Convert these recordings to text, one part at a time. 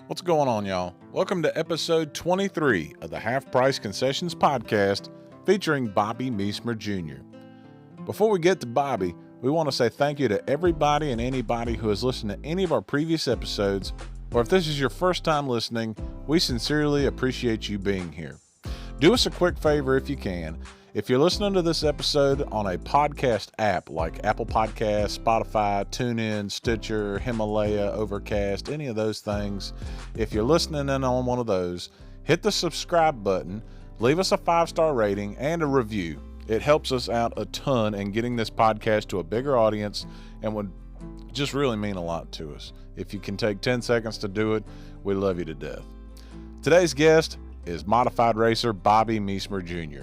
What's going on, y'all? Welcome to episode 23 of the Half Price Concessions podcast featuring Bobby Measmer Jr. Before we get to Bobby, we want to say thank you to everybody and anybody who has listened to any of our previous episodes, or if this is your first time listening, we sincerely appreciate you being here. Do us a quick favor if you can. If you're listening to this episode on a podcast app like Apple Podcasts, Spotify, TuneIn, Stitcher, Himalaya, Overcast, any of those things, if you're listening in on one of those, hit the subscribe button, leave us a 5-star rating and a review. It helps us out a ton in getting this podcast to a bigger audience and would just really mean a lot to us. If you can take 10 seconds to do it, we love you to death. Today's guest is modified racer Bobby Measmer Jr.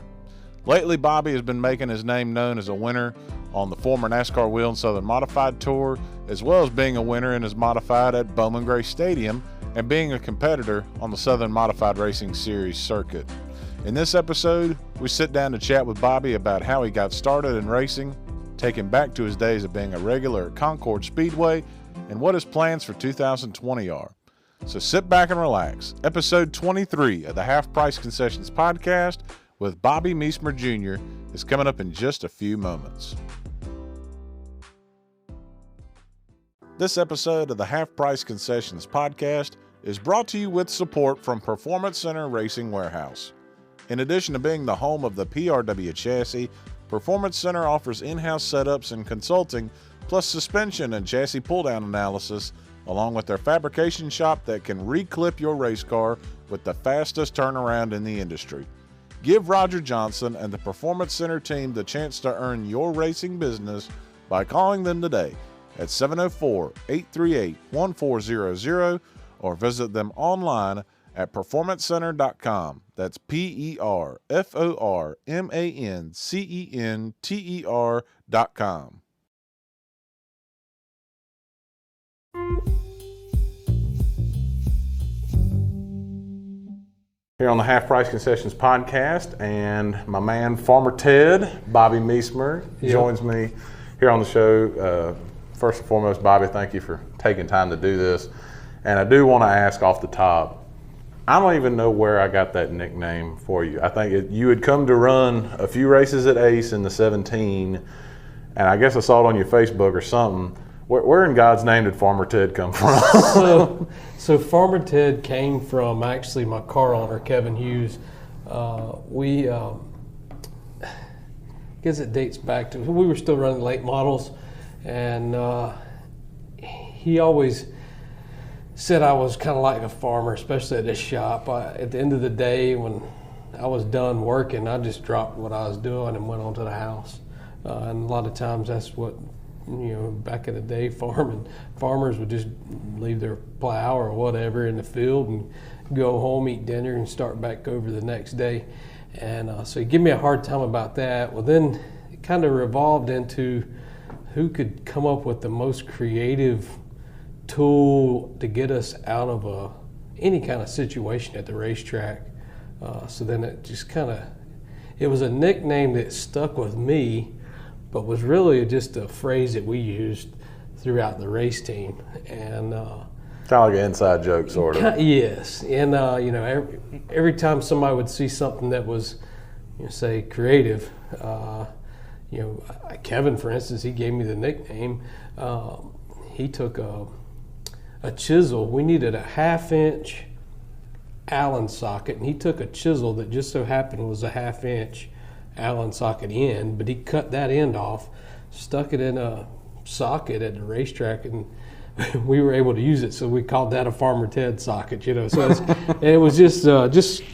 Lately, Bobby has been making his name known as a winner on the former NASCAR Whelen Southern Modified Tour, as well as being a winner in his modified at Bowman Gray Stadium and being a competitor on the Southern Modified Racing Series circuit. In this episode, we sit down to chat with Bobby about how he got started in racing, take him back to his days of being a regular at Concord Speedway, and what his plans for 2020 are. So sit back and relax. Episode 23 of the Half Price Concessions podcast with Bobby Measmer Jr. is coming up in just a few moments. This episode of the Half Price Concessions podcast is brought to you with support from Performance Center Racing Warehouse. In addition to being the home of the PRW chassis, Performance Center offers in-house setups and consulting, plus suspension and chassis pull-down analysis, along with their fabrication shop that can reclip your race car with the fastest turnaround in the industry. Give Roger Johnson and the Performance Center team the chance to earn your racing business by calling them today at 704-838-1400 or visit them online at performancecenter.com. That's PERFORMANCENTER.com. Here on the Half Price Concessions podcast, and my man Farmer Ted, Bobby Measmer, joins me here on the show. First and foremost, Bobby, thank you for taking time to do this. And I do want to ask off the top, I don't even know where I got that nickname for you. I think you had come to run a few races at Ace in the 17, and I guess I saw it on your Facebook or something. Where in God's name did Farmer Ted come from? So Farmer Ted came from actually my car owner, Kevin Hughes. I guess it dates back to, we were still running late models, and he always said I was kind of like a farmer, especially at this shop. At the end of the day, when I was done working, I just dropped what I was doing and went on to the house. And a lot of times that's what, back in the day, farmers would just leave their plow or whatever in the field and go home, eat dinner, and start back over the next day. And so he gave me a hard time about that. Well, then it kind of revolved into who could come up with the most creative tool to get us out of any kind of situation at the racetrack. So then it just it was a nickname that stuck with me, but was really just a phrase that we used throughout the race team. And kind of like an inside joke, sort of. Yes, and every time somebody would see something that was, say, creative, Kevin, for instance, he gave me the nickname. He took a chisel. We needed a 1/2-inch Allen socket, and he took a chisel that just so happened was a 1/2-inch Allen socket end, but he cut that end off, stuck it in a socket at the racetrack, and we were able to use it. So we called that a Farmer Ted socket, So it was just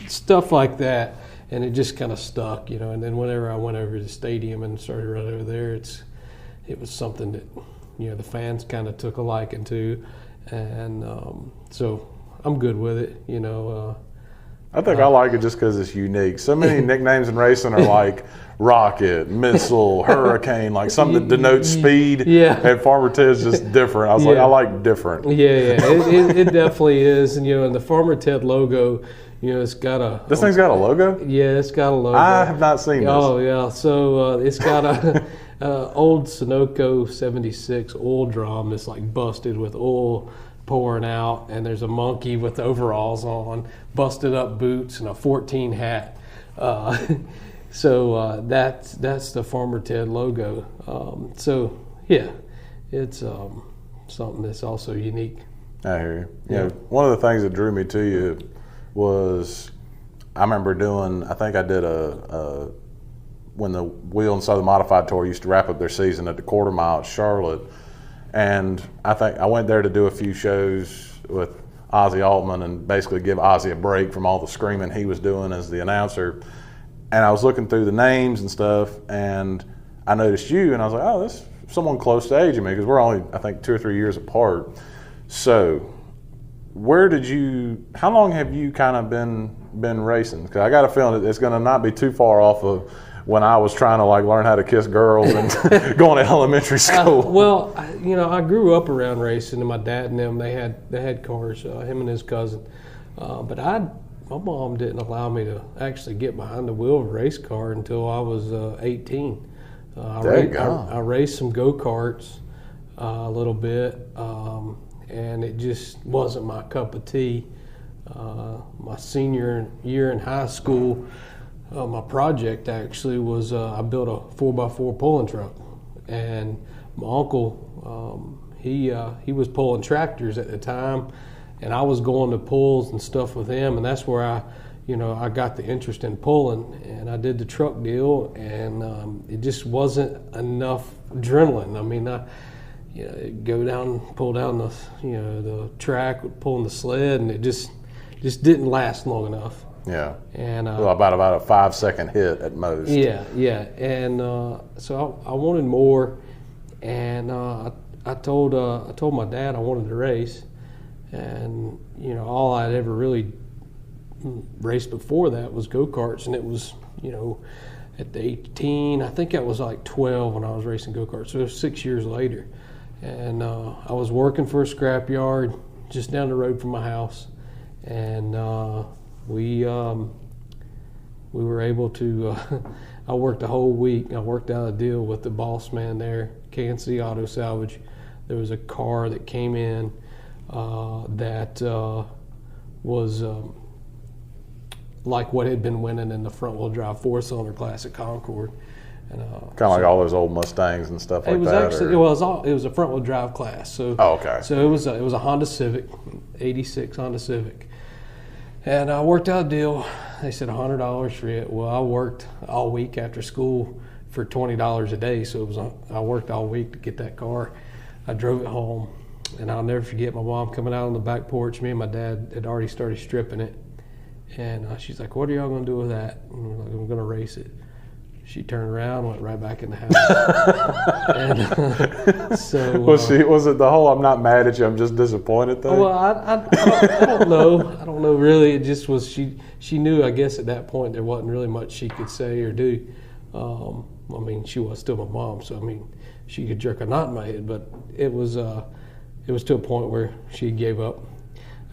stuff like that, and it just kind of stuck, And then whenever I went over to the stadium and started running over there, it was something that the fans kind of took a liking to, and so I'm good with it, I think I like it just because it's unique. So many nicknames in racing are like Rocket, Missile, Hurricane, like something that denotes speed. Yeah. And Farmer Ted's just different. I was like, I like different. Yeah. It definitely is. And, and the Farmer Ted logo, it's got a... This thing's got a logo? Yeah, it's got a logo. I have not seen this. Oh, yeah. So it's got a old Sunoco 76 oil drum that's like busted with oil pouring out, and there's a monkey with overalls on, busted up boots, and a 14 hat. So that's the Farmer Ted logo. So yeah, it's something that's also unique. I hear you. Yeah, one of the things that drew me to you was I remember doing. I think I did when the Wheel and Southern Modified Tour used to wrap up their season at the quarter mile at Charlotte, and I think I went there to do a few shows with Ozzy Altman and basically give Ozzy a break from all the screaming he was doing as the announcer. And I was looking through the names and stuff, and I noticed you, and I was like, oh, that's someone close to age of me, because we're only, I think, 2 or 3 years apart. So how long have you kind of been racing? Because I got a feeling it's going to not be too far off of when I was trying to learn how to kiss girls and going to elementary school. I grew up around racing, and my dad and them, they had cars, him and his cousin. But my mom didn't allow me to actually get behind the wheel of a race car until I was 18. I raced some go-karts a little bit, and it just wasn't my cup of tea. My senior year in high school, my project actually was I built a 4x4 pulling truck, and my uncle, he was pulling tractors at the time, and I was going to pulls and stuff with him, and that's where I got the interest in pulling, and I did the truck deal, and it just wasn't enough adrenaline. I mean, pull down the track, pulling the sled, and it just didn't last long enough. Yeah. And about a 5-second hit at most. Yeah, and so I wanted more, and I told my dad I wanted to race. And all I'd ever really raced before that was go-karts, and it was at the 18, I think I was like 12 when I was racing go-karts, so it was 6 years later. And I was working for a scrapyard just down the road from my house, and we were able to I worked a whole week. I worked out a deal with the boss man there, Kansas City Auto Salvage. There was a car that came in that was like what had been winning in the front-wheel drive 4-cylinder class at Concord. And, kind of like all those old Mustangs and stuff like that? It was a front-wheel drive class. So, okay. So it was a Honda Civic, 86 Honda Civic. And I worked out a deal. They said $100 for it. Well, I worked all week after school for $20 a day. So I worked all week to get that car. I drove it home. And I'll never forget my mom coming out on the back porch. Me and my dad had already started stripping it. And she's like, what are y'all going to do with that? And we're like, I'm going to race it. She turned around, went right back in the house. And so was it the whole I'm not mad at you, I'm just disappointed thing? Well, I don't know. I don't know really. It just was she knew, I guess, at that point there wasn't really much she could say or do. I mean, she was still my mom, so I mean, she could jerk a knot in my head, but it was to a point where she gave up,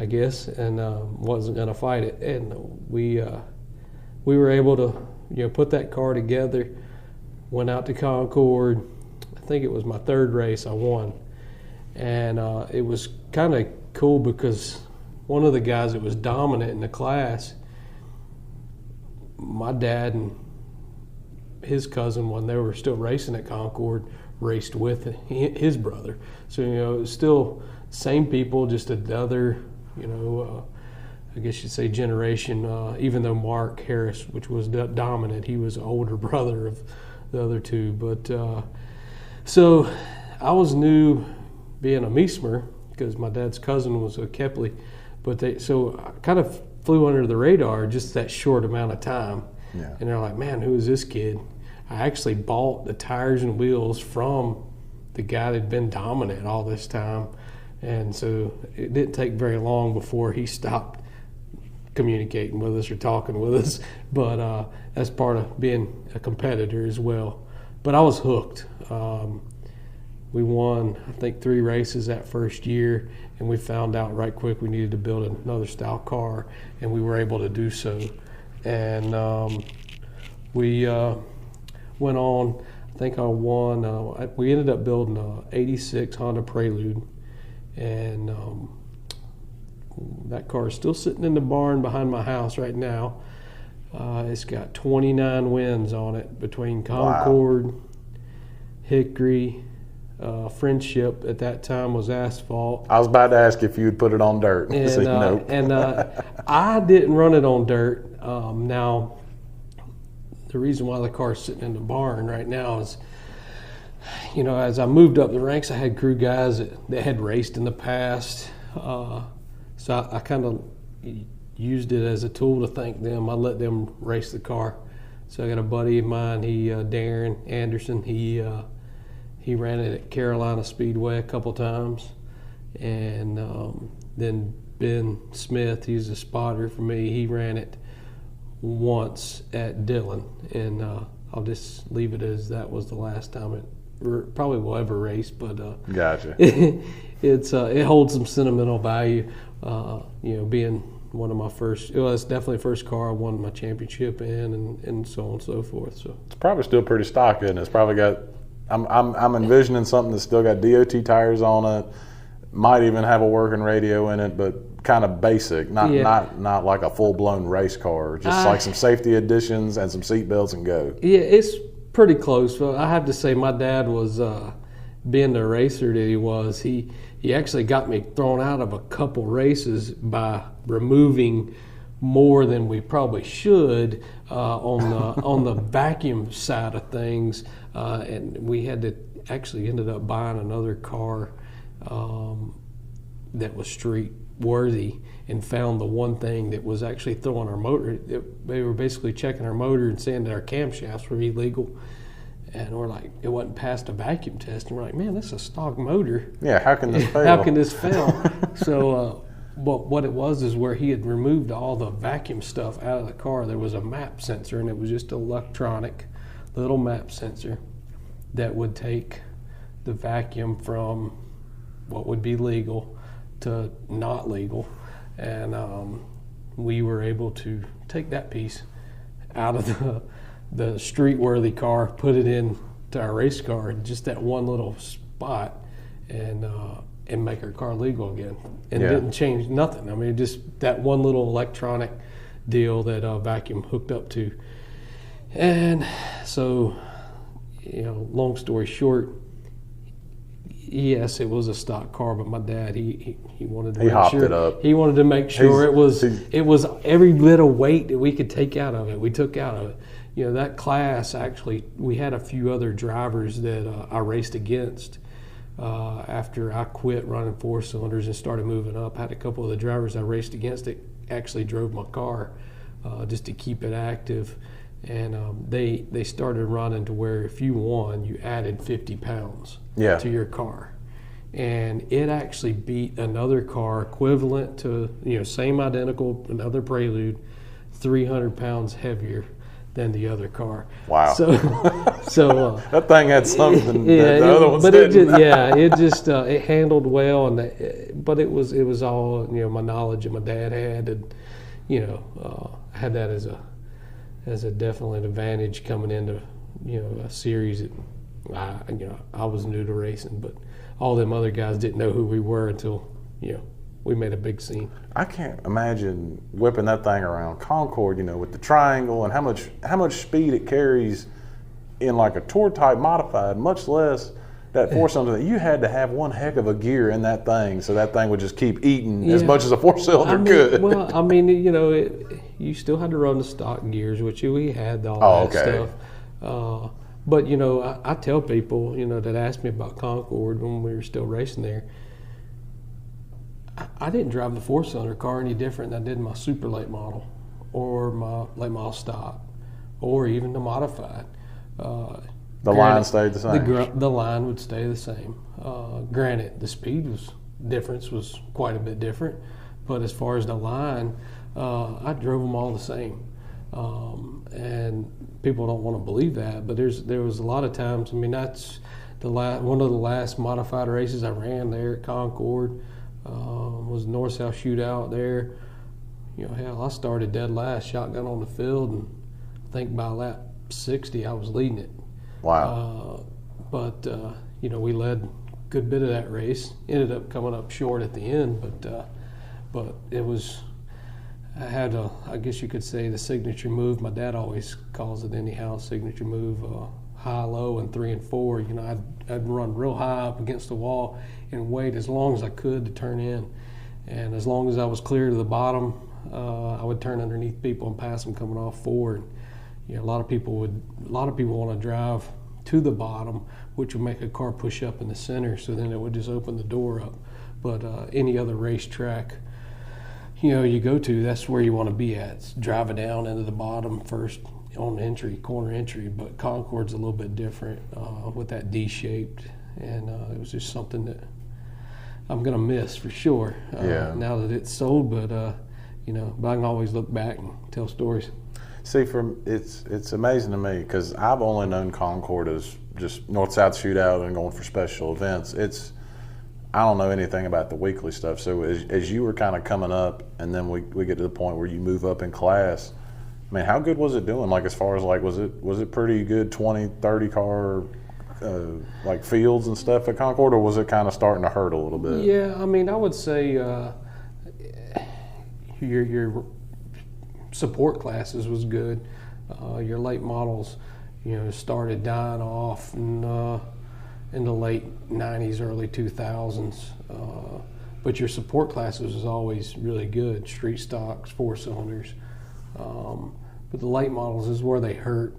I guess, and wasn't going to fight it. And we were able to put that car together, went out to Concord. I think it was my third race I won. And it was kind of cool because one of the guys that was dominant in the class, my dad and his cousin, when they were still racing at Concord, raced with his brother. So, it was still same people, just another, I guess you'd say generation, even though Mark Harris, which was dominant, he was an older brother of the other two. But so I was new being a Measmer because my dad's cousin was a Kepley. So I kind of flew under the radar just that short amount of time. Yeah. And they're like, man, who is this kid? I actually bought the tires and wheels from the guy that had been dominant all this time. And so it didn't take very long before he stopped communicating with us or talking with us. But that's part of being a competitor as well. But I was hooked. We won, I think, 3 races that first year, and we found out right quick we needed to build another style car, and we were able to do so. And we went on. I think I won. We ended up building a '86 Honda Prelude, and that car is still sitting in the barn behind my house right now. It's got 29 wins on it between Concord, Hickory, Friendship at that time was asphalt. I was about to ask if you would put it on dirt. And, See, nope. I didn't run it on dirt. Now, the reason why the car's sitting in the barn right now is, as I moved up the ranks, I had crew guys that had raced in the past. So I kind of used it as a tool to thank them. I let them race the car. So I got a buddy of mine, Darren Anderson. He ran it at Carolina Speedway a couple times, and then Ben Smith, he's a spotter for me. He ran it once at Dillon, and I'll just leave it as that was the last time it probably will ever race. But gotcha. It holds some sentimental value. Being one of my first, it's definitely the first car I won my championship in, and so on and so forth. So it's probably still pretty stock, isn't it? It's probably got. I'm envisioning something that's still got DOT tires on it. Might even have a working radio in it, but kind of basic, not like a full blown race car. Just like some safety additions and some seat belts and go. Yeah, it's pretty close. But I have to say, my dad was being the racer that he was. He actually got me thrown out of a couple races by removing more than we probably should on the vacuum side of things, and we had to actually ended up buying another car that was street worthy, and found the one thing that was actually throwing our motor. They were basically checking our motor and saying that our camshafts were illegal. And we're like, it wasn't past a vacuum test. And we're like, man, this is a stock motor. Yeah, how can this fail? How can this fail? So what it was is where he had removed all the vacuum stuff out of the car, there was a map sensor, and it was just an electronic little map sensor that would take the vacuum from what would be legal to not legal. And we were able to take that piece out of the street-worthy car, put it into our race car, just that one little spot, and make our car legal again. And it didn't change nothing. I mean, just that one little electronic deal that vacuum hooked up to. And so, long story short, yes, it was a stock car, but my dad, he wanted to make sure. It up. He wanted to make sure it was every bit of weight that we could take out of it. We took out of it. That class, actually, we had a few other drivers that I raced against after I quit running four cylinders and started moving up. I had a couple of the drivers I raced against that actually drove my car just to keep it active. And they started running to where if you won, you added 50 pounds to your car. And it actually beat another car equivalent to, same identical, another Prelude, 300 pounds heavier than the other car. Wow. So that thing had something that the other ones didn't. It handled well, but it was all, my knowledge that my dad had, and, I had that as a definitely an advantage coming into, a series that I was new to racing, but all them other guys didn't know who we were until, we made a big scene. I can't imagine whipping that thing around Concord, with the triangle and how much speed it carries in like a tour type modified, much less that four cylinder. You had to have one heck of a gear in that thing, so that thing would just keep eating as much as a four cylinder could. Well, you still had to run the stock gears, which we had all that stuff. But I tell people, that ask me about Concord when we were still racing there, I didn't drive the four-cylinder car any different than I did my super late model or my late model stock or even the modified. The line stayed the same? The line would stay the same. Granted, the speed difference was quite a bit different, but as far as the line, I drove them all the same. And people don't want to believe that, but there was a lot of times, that's one of the last modified races I ran there at Concord. Was north-south shootout there. Hell, I started dead last, shotgun on the field, and I think by lap 60 I was leading it. Wow. But we led a good bit of that race. Ended up coming up short at the end, but but it was, I had a, I guess you could say, the signature move. My dad always calls it anyhow, signature move, high, low, and 3 and 4. You know, I'd run real high up against the wall and wait as long as I could to turn in. And as long as I was clear to the bottom, I would turn underneath people and pass them coming off forward. You know, a lot of people want to drive to the bottom, which would make a car push up in the center, so then it would just open the door up. But any other racetrack, you know, you go to, that's where you want to be at. It's driving down into the bottom first on entry, corner entry. But Concord's a little bit different with that D-shaped, and it was just something that I'm gonna miss for sure. Now that it's sold, but you know, but I can always look back and tell stories. See, it's amazing to me because I've only known Concord as just north-south shootout and going for special events. I don't know anything about the weekly stuff. So as you were kind of coming up, and then we get to the point where you move up in class, I mean, how good was it doing? Like, as far as like, was it pretty good 20, 30 car like fields and stuff at Concord, or was it kind of starting to hurt a little bit? Yeah, I mean, I would say your support classes was good. Your late models, you know, started dying off in the late 90s, early 2000s. But your support classes was always really good. Street stocks, 4-cylinders. But the late models is where they hurt.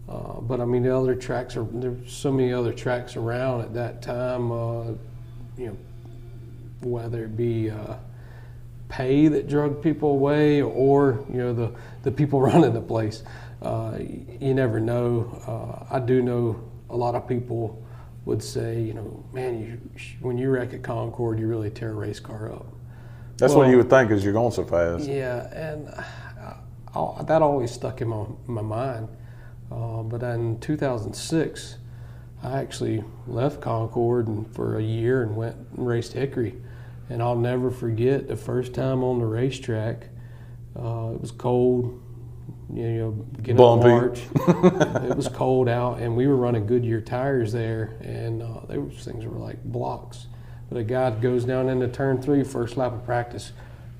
But I mean, the other tracks there's so many other tracks around at that time. You know, whether it be pay that drug people away, or you know, the people running the place. You never know. I do know a lot of people would say, you know, man, when you wreck at Concord, you really tear a race car up. That's what you would think, because you're going so fast. Yeah, and that always stuck in my mind. But in 2006, I actually left Concord for a year and went and raced Hickory. And I'll never forget the first time on the racetrack. It was cold, you know, beginning of March. It was cold out, and we were running Goodyear tires there, and those things were like blocks. But a guy goes down into turn 3, first lap of practice,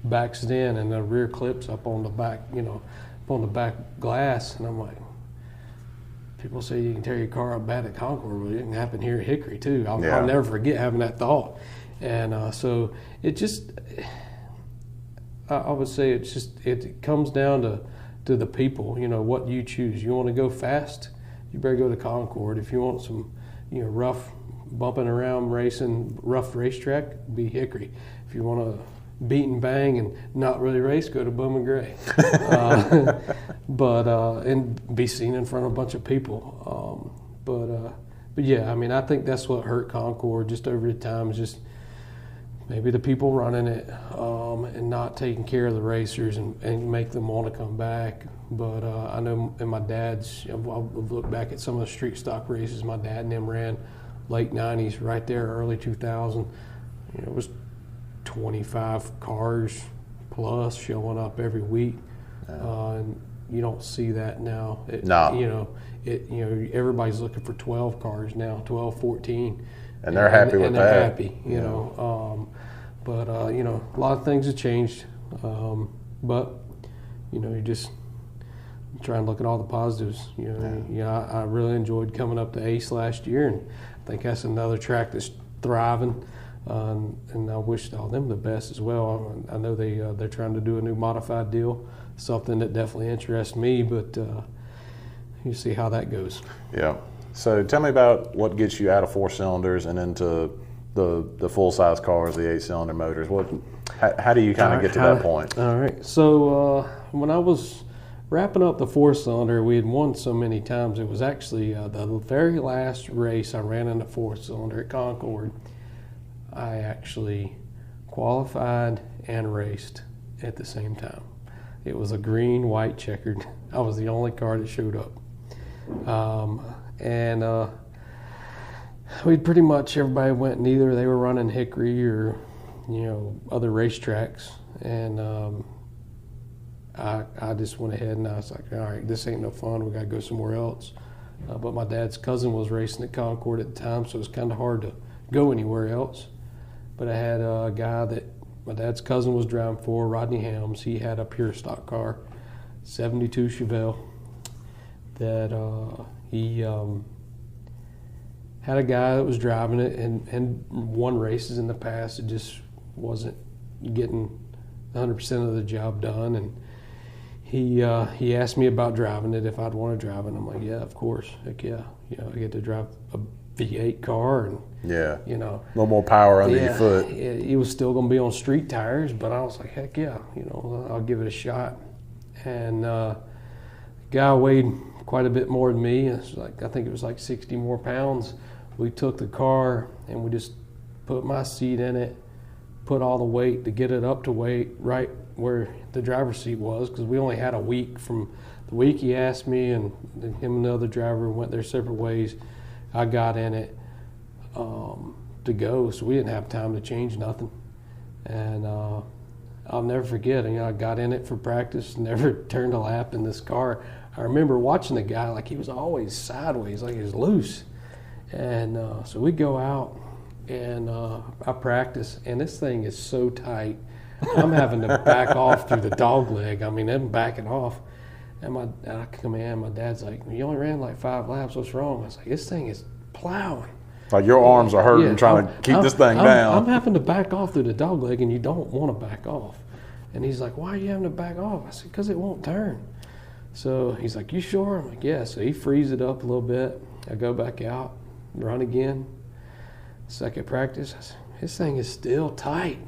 backs it in, and the rear clips up on the back, you know, up on the back glass, and I'm like, people say you can tear your car up bad at Concord, but it can happen here at Hickory too. I'll never forget having that thought. And so it just, I would say it comes down to the people, you know, what you choose. You want to go fast, you better go to Concord. If you want some, you know, rough, bumping around racing, rough racetrack, be Hickory. If you want to beat and bang and not really race, go to Bowman Gray. And be seen in front of a bunch of people. But yeah, I mean, I think that's what hurt Concord just over the time, is just maybe the people running it and not taking care of the racers and make them want to come back. But I know in my dad's, I've looked back at some of the street stock races my dad and them ran, late 90s, right there, early 2000. You know, it was 25 cars plus showing up every week. And you don't see that now. No. You know, everybody's looking for 12 cars now, 12, 14. And they're happy with that. And they're happy, you know. You know, a lot of things have changed. But, you know, you just try and look at all the positives. You know, I really enjoyed coming up to Ace last year, and I think that's another track that's thriving. And I wish all them the best as well. I know they're trying to do a new modified deal, something that definitely interests me, but you see how that goes. Yeah. So tell me about what gets you out of 4-cylinders and into the full-size cars, the 8-cylinder motors. How do you kind of get to that point? All right. So when I was wrapping up the 4-cylinder, we had won so many times. It was actually the very last race I ran in the 4-cylinder at Concord. I actually qualified and raced at the same time. It was a green, white checkered. I was the only car that showed up. We pretty much, everybody went, and either they were running Hickory or, you know, other racetracks. And I just went ahead and I was like, all right, this ain't no fun. We got to go somewhere else. But my dad's cousin was racing at Concord at the time, so it was kind of hard to go anywhere else. But I had a guy that my dad's cousin was driving for, Rodney Helms. He had a pure stock car, 72 Chevelle, that he had a guy that was driving it and won races in the past. It just wasn't getting 100% of the job done. And he asked me about driving it, if I'd want to drive it. And I'm like, yeah, of course. Heck yeah. I get to drive a V8 car, and a little more power under your foot. It was still going to be on street tires, but I was like, heck yeah, I'll give it a shot. And the guy weighed quite a bit more than me. I think it was like 60 more pounds. We took the car and we just put my seat in it, put all the weight to get it up to weight right where the driver's seat was, because we only had a week from the week he asked me, and him and the other driver went their separate ways. I got in it to go, so we didn't have time to change nothing. And I'll never forget, I got in it for practice, never turned a lap in this car. I remember watching the guy, like he was always sideways, like he was loose. And so we go out, and I practice, and this thing is so tight. I'm having to back off through the dog leg. I'm backing off. And I come in, my dad's like, you only ran like 5 laps, what's wrong? I was like, this thing is plowing. Like your arms are hurting trying to keep this thing down. I'm having to back off through the dog leg, and you don't want to back off. And he's like, why are you having to back off? I said, because it won't turn. So he's like, you sure? I'm like, yeah. So he frees it up a little bit. I go back out, run again. Second practice, I said, this thing is still tight.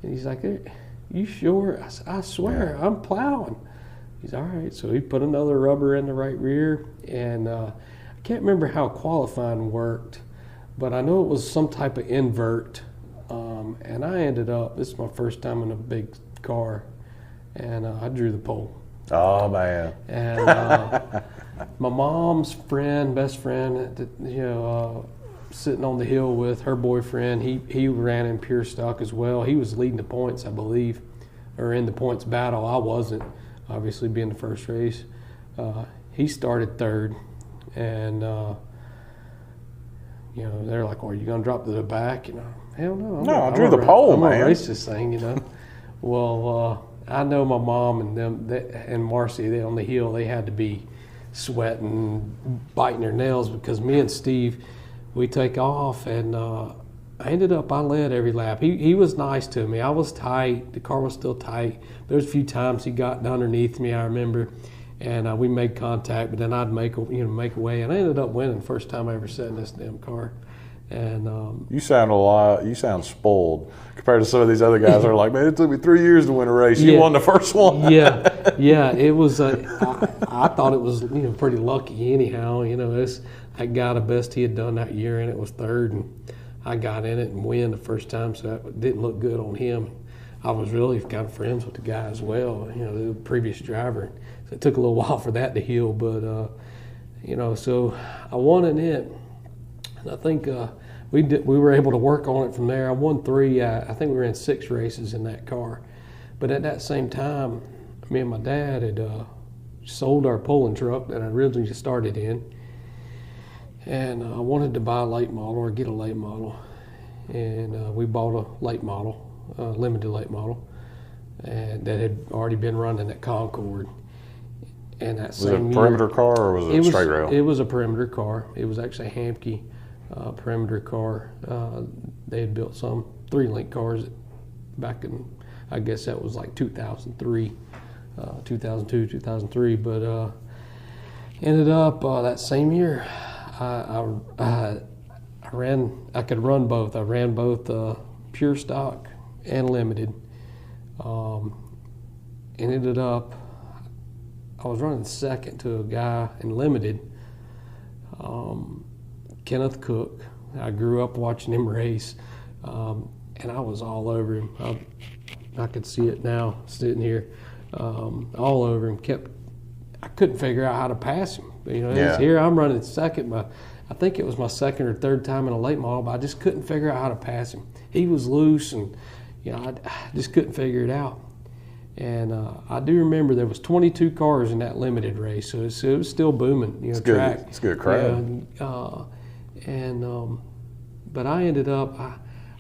And he's like, you sure? I said, I swear, I'm plowing. He's all right. So he put another rubber in the right rear, and I can't remember how qualifying worked, but I know it was some type of invert. And I ended up, this is my first time in a big car, and I drew the pole. Oh, man. And my mom's best friend, sitting on the hill with her boyfriend, he ran in pure stock as well. He was leading the points, I believe, or in the points battle. I wasn't, obviously being the first race. He started third, and they're like, well, are you going to drop to the back? Hell no. I drew the pole, I'm man. going to race this thing, Well, I know my mom and them and Marcy, they on the hill, they had to be sweating, biting their nails, because me and Steve, we take off, and I led every lap. He was nice to me. I was tight. The car was still tight. There was a few times he got underneath me, I remember, and we made contact, but then I'd make away, and I ended up winning the first time I ever sat in this damn car. And you sound spoiled compared to some of these other guys that are like, man, it took me 3 years to win a race. You won the first one. yeah. It was. I thought it was pretty lucky anyhow. That guy, the best he had done that year, and it was third, and I got in it and win the first time, so that didn't look good on him. I was really kind of friends with the guy as well, the previous driver. So it took a little while for that to heal, but so I won in it. I think we were able to work on it from there. I won 3. I think we ran 6 races in that car. But at that same time, me and my dad had sold our pulling truck that I originally started in. And I wanted to buy a late model or get a late model. And we bought a late model, limited late model, and that had already been running at Concord. And that was it a perimeter car, or was it straight rail? It was a perimeter car. It was actually a Hamke perimeter car. They had built some 3-link cars back in, I guess that was like 2003, 2002, 2003. But ended up that same year, I could run both. I ran both pure stock and limited. Ended up, I was running second to a guy in limited, Kenneth Cook. I grew up watching him race, and I was all over him. I could see it now sitting here, all over him. I couldn't figure out how to pass him. Here I'm running second. I think it was my second or third time in a late model, but I just couldn't figure out how to pass him. He was loose, and I just couldn't figure it out. And I do remember there was 22 cars in that limited race, so it was still booming. It's track. Good. It's a good crowd. But I ended up.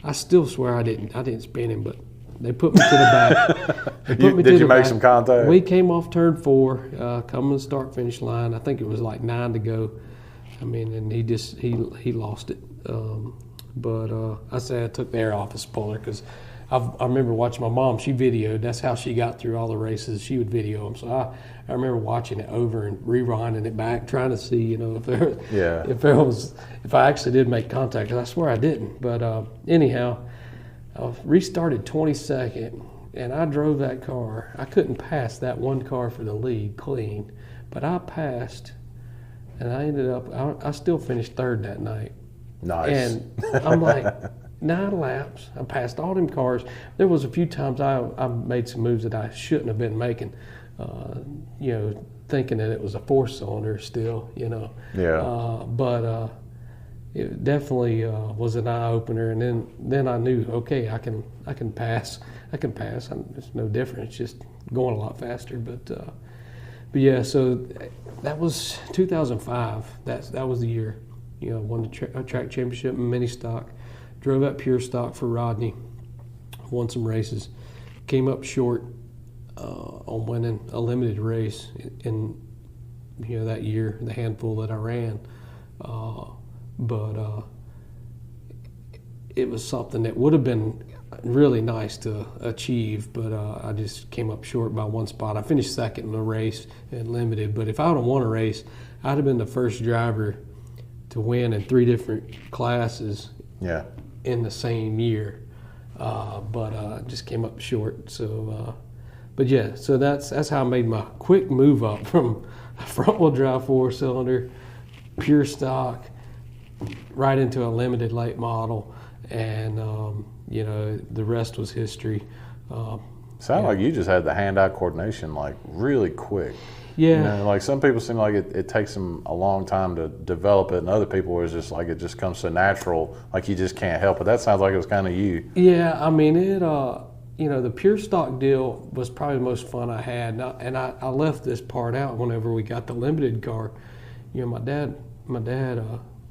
I still swear I didn't spin him, but They put me to the back. Did you make some contact? We came off turn 4, coming to the start-finish line. I think it was like 9 to go. I mean, and he lost it. But I say I took the air off his spoiler because I remember watching my mom. She videoed. That's how she got through all the races. She would video them. So I remember watching it over and rewinding it back, trying to see, if I actually did make contact. Because I swear I didn't. But anyhow, I restarted 22nd, and I drove that car. I couldn't pass that one car for the lead clean, but I passed, and I ended up. I still finished 3rd that night. Nice. And I'm like, 9 laps. I passed all them cars. There was a few times I made some moves that I shouldn't have been making, thinking that it was a 4-cylinder still, Yeah. But it definitely was an eye opener. And then I knew, okay, I can pass. It's no different. It's just going a lot faster. But yeah, so that was 2005. That was the year. Won the track championship in mini stock. Drove that pure stock for Rodney. Won some races. Came up short on winning a limited race in that year, the handful that I ran. But it was something that would have been really nice to achieve, but I just came up short by 1 spot. I finished 2nd in the race in limited, but if I would have won a race, I'd have been the first driver to win in 3 different classes in the same year. But just came up short. So, but yeah, so that's how I made my quick move up from a front-wheel drive 4-cylinder, pure stock, right into a limited late model, and the rest was history. Sound like you just had the hand-eye coordination like really quick. Yeah. Like some people seem like it takes them a long time to develop it, and other people is just like it just comes so natural, like you just can't help it. That sounds like it was kind of you. Yeah, I mean it. The pure stock deal was probably the most fun I had, and I left this part out whenever we got the limited car. My dad,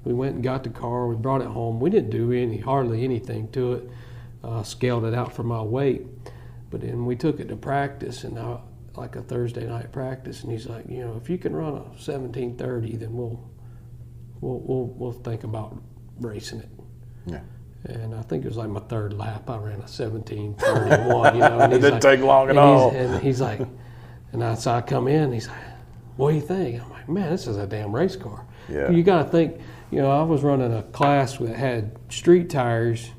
we went and got the car. We brought it home. We didn't do hardly anything to it. Scaled it out for my weight, but then we took it to practice, and like a Thursday night practice, and he's like, if you can run a 1730, then we'll think about racing it. Yeah. And I think it was like my 3rd lap. I ran a 1731. And it didn't take long at all. And he's like, so I come in. He's like, what do you think? I'm like, man, this is a damn race car. Yeah. You got to think. I was running a class that had street tires.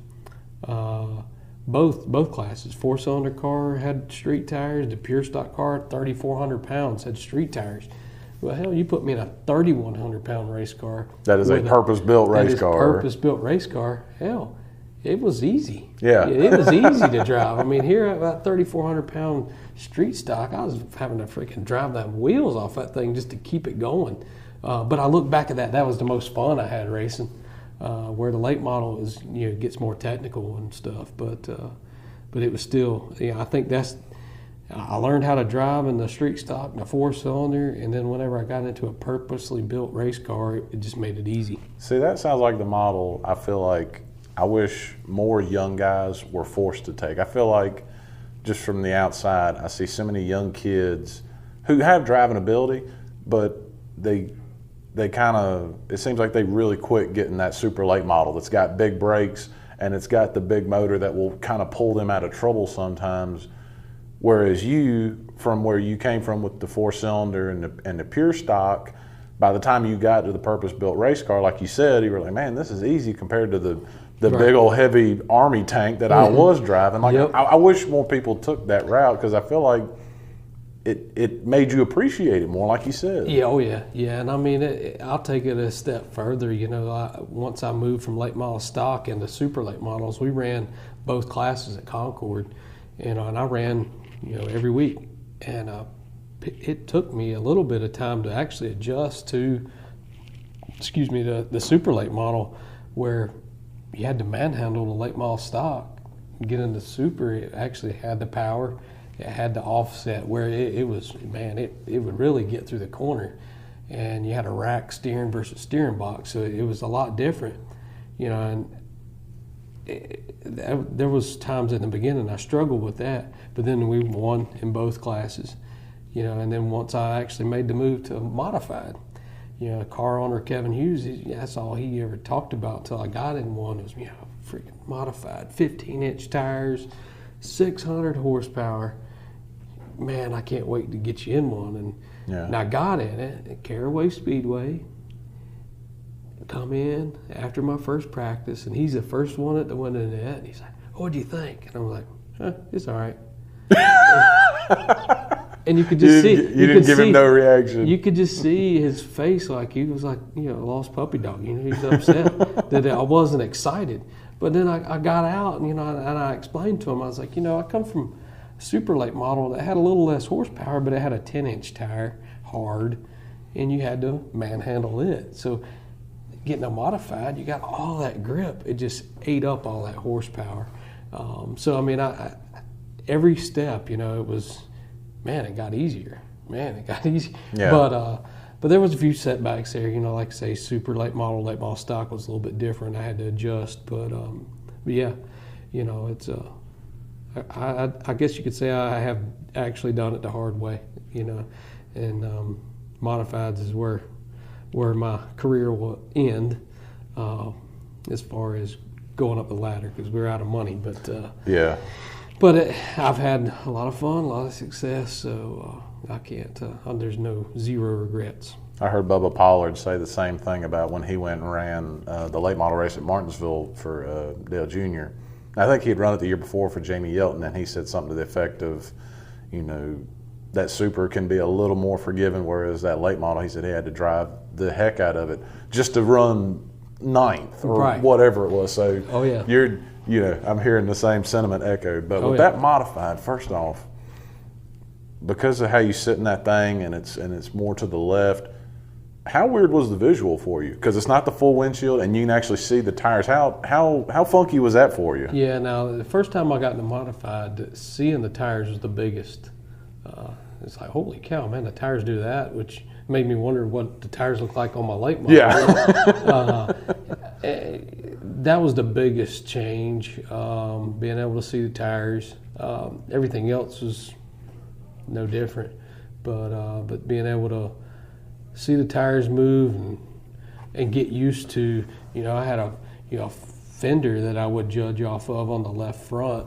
Both classes. 4-cylinder car had street tires. The pure stock car, 3,400 pounds, had street tires. Well, hell, you put me in a 3,100-pound race car. That is a purpose-built race car. Purpose-built race car. Hell, it was easy. Yeah. It was easy to drive. I mean, here at about 3,400-pound street stock, I was having to freaking drive the wheels off that thing just to keep it going. But I look back at that. That was the most fun I had racing. Where the late model is, gets more technical and stuff, but it was still, I think I learned how to drive in the street stock, the 4-cylinder, and then whenever I got into a purposely built race car, it just made it easy. See, that sounds like the model I feel like I wish more young guys were forced to take. I feel like just from the outside, I see so many young kids who have driving ability, but they kind of, it seems like they really quit getting that super late model that's got big brakes and it's got the big motor that will kind of pull them out of trouble sometimes. Whereas you, from where you came from with the 4-cylinder and the pure stock, by the time you got to the purpose-built race car, like you said, you were like, man, this is easy compared to the right. Big old heavy Army tank that I was driving. Like, yep. I wish more people took that route because I feel like it made you appreciate it more, like you said. Yeah, oh yeah, yeah. And I mean, I'll take it a step further. Once I moved from late model stock into super late models, we ran both classes at Concord, and I ran, every week. And it took me a little bit of time to actually adjust to, the super late model, where you had to manhandle the late model stock. Get into super, it actually had the power. It had the offset where it was, man, it would really get through the corner. And you had a rack steering versus steering box, so it was a lot different, and there was times in the beginning I struggled with that, but then we won in both classes, and then once I actually made the move to modified, car owner Kevin Hughes, that's all he ever talked about until I got in one was, freaking modified, 15-inch tires, 600 horsepower. Man, I can't wait to get you in one. And I got in it at Caraway Speedway. Come in after my first practice, and he's the first one at the window net. And he's like, "What do you think?" And I'm like, "It's all right." And you could just see you didn't give him no reaction. You could just see his face, like he was like a lost puppy dog. He's upset that I wasn't excited. But then I got out, and I explained to him. I was like, I come from a super late model that had a little less horsepower, but it had a 10-inch tire, hard, and you had to manhandle it. So getting a modified, you got all that grip. It just ate up all that horsepower. So I mean, every step, it was, it got easier. It got easier. Yeah. But there was a few setbacks there. Like I say, super late model stock was a little bit different. I had to adjust, but yeah, it's I guess you could say I have actually done it the hard way. And modifieds is where my career will end as far as going up the ladder, because we're out of money. But But I've had a lot of fun, a lot of success, so I can't. There's zero regrets. I heard Bubba Pollard say the same thing about when he went and ran the late model race at Martinsville for Dale Jr. I think he had run it the year before for Jamie Yelton, and he said something to the effect of, that super can be a little more forgiving, whereas that late model, he said he had to drive the heck out of it just to run ninth or whatever it was. So I'm hearing the same sentiment echoed. But with that modified, first off, because of how you sit in that thing and it's more to the left, how weird was the visual for you? Because it's not the full windshield and you can actually see the tires. How funky was that for you? Yeah, now the first time I got into modified, seeing the tires was the biggest. It's like, holy cow, man, the tires do that, which made me wonder what the tires look like on my late model. Yeah. That was the biggest change, being able to see the tires. Everything else was no different, but being able to see the tires move and get used to, I had a fender that I would judge off of on the left front,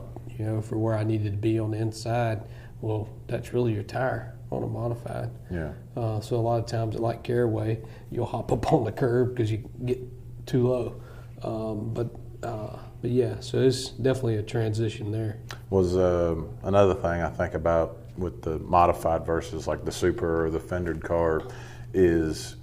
for where I needed to be on the inside. Well, that's really your tire on a modified. Yeah. So a lot of times, like Caraway, you'll hop up on the curb because you get too low. But yeah, so it's definitely a transition there. Was another thing I think about with the modified versus like the super or the fendered car is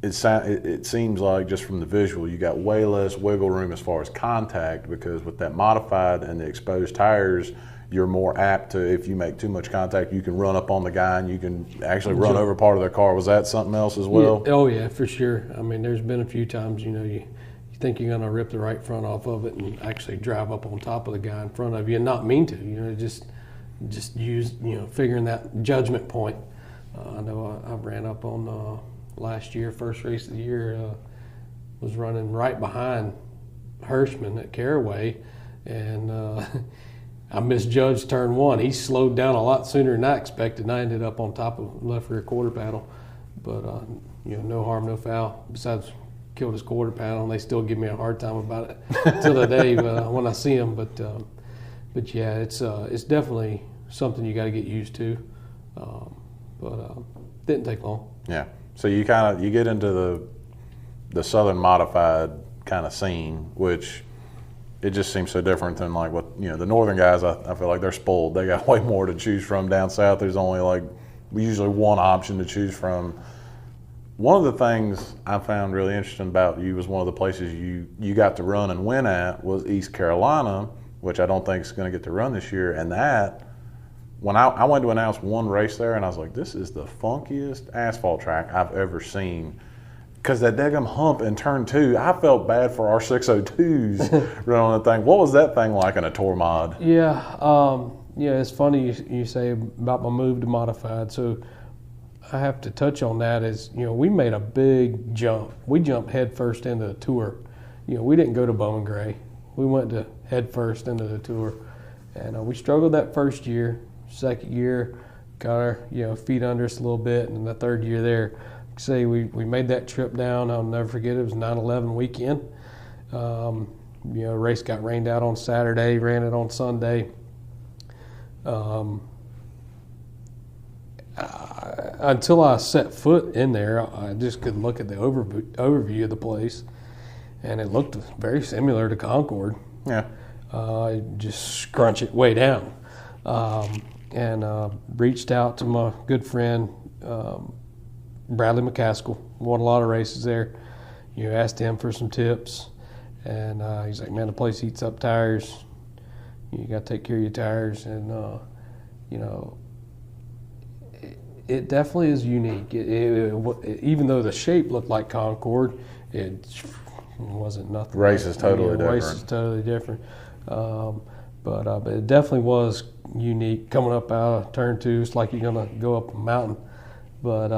it seems like just from the visual you got way less wiggle room as far as contact, because with that modified and the exposed tires, you're more apt to, if you make too much contact, you can run up on the guy and you can actually run over part of their car. Was that something else as well? Yeah. Oh yeah, for sure. I mean, there's been a few times, you think you're gonna rip the right front off of it and actually drive up on top of the guy in front of you and not mean to, just use, figuring that judgment point. I know I ran up on last year, first race of the year, was running right behind Hirschman at Caraway, and I misjudged turn one. He slowed down a lot sooner than I expected, and I ended up on top of left rear quarter panel. But no harm, no foul. Besides, killed his quarter panel, and they still give me a hard time about it till the day when I see them. But yeah, it's definitely something you got to get used to. But didn't take long. Yeah. So you get into the Southern modified kind of scene, which it just seems so different than like what, the Northern guys, I feel like they're spoiled. They got way more to choose from. Down south, there's only usually one option to choose from. One of the things I found really interesting about you was one of the places you got to run and win at was East Carolina, which I don't think is going to get to run this year. And that, when I went to announce one race there, and I was like, this is the funkiest asphalt track I've ever seen. Because that daggum hump in turn two, I felt bad for our 602s running on that thing. What was that thing like in a tour mod? Yeah, it's funny you say about my move to modified. So I have to touch on that is, we made a big jump. We jumped head first into the tour. We didn't go to Bowman Gray. we went to head first into the tour, and we struggled that first year. Second year, got our feet under us a little bit, and the third year there, say we made that trip down. I'll never forget, it was 9/11 weekend. Race got rained out on Saturday, ran it on Sunday. Until I set foot in there, I just could look at the overview of the place, and it looked very similar to Concord. Yeah. Just scrunch it way down. And reached out to my good friend, Bradley McCaskill, won a lot of races there. Asked him for some tips, and he's like, man, the place heats up tires. You got to take care of your tires, and it definitely is unique. Even though the shape looked like Concord, it wasn't nothing. Race is totally different. Race is totally different. But it definitely was unique coming up out of turn 2. It's like you're gonna go up a mountain, but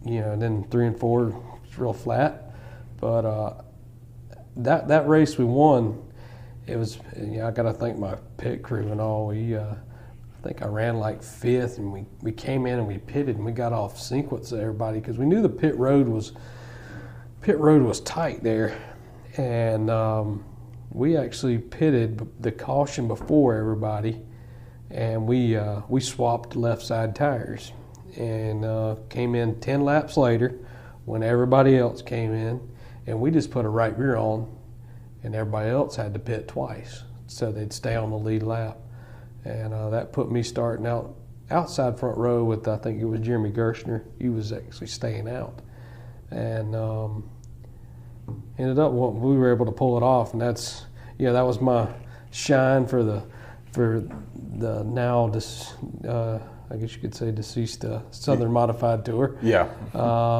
and then 3 and 4 it's real flat. But that race we won, it was. I got to thank my pit crew and all. I think I ran like 5th, and we came in and we pitted, and we got off sequence to everybody because we knew the pit road was tight there, and we actually pitted the caution before everybody, and we swapped left side tires, and came in 10 laps later when everybody else came in, and we just put a right rear on, and everybody else had to pit twice so they'd stay on the lead lap. And that put me starting out outside front row with, I think it was Jeremy Gershner. He was actually staying out. And ended up, we were able to pull it off. And that was my shine for the now, I guess you could say, deceased Southern Modified Tour. Yeah.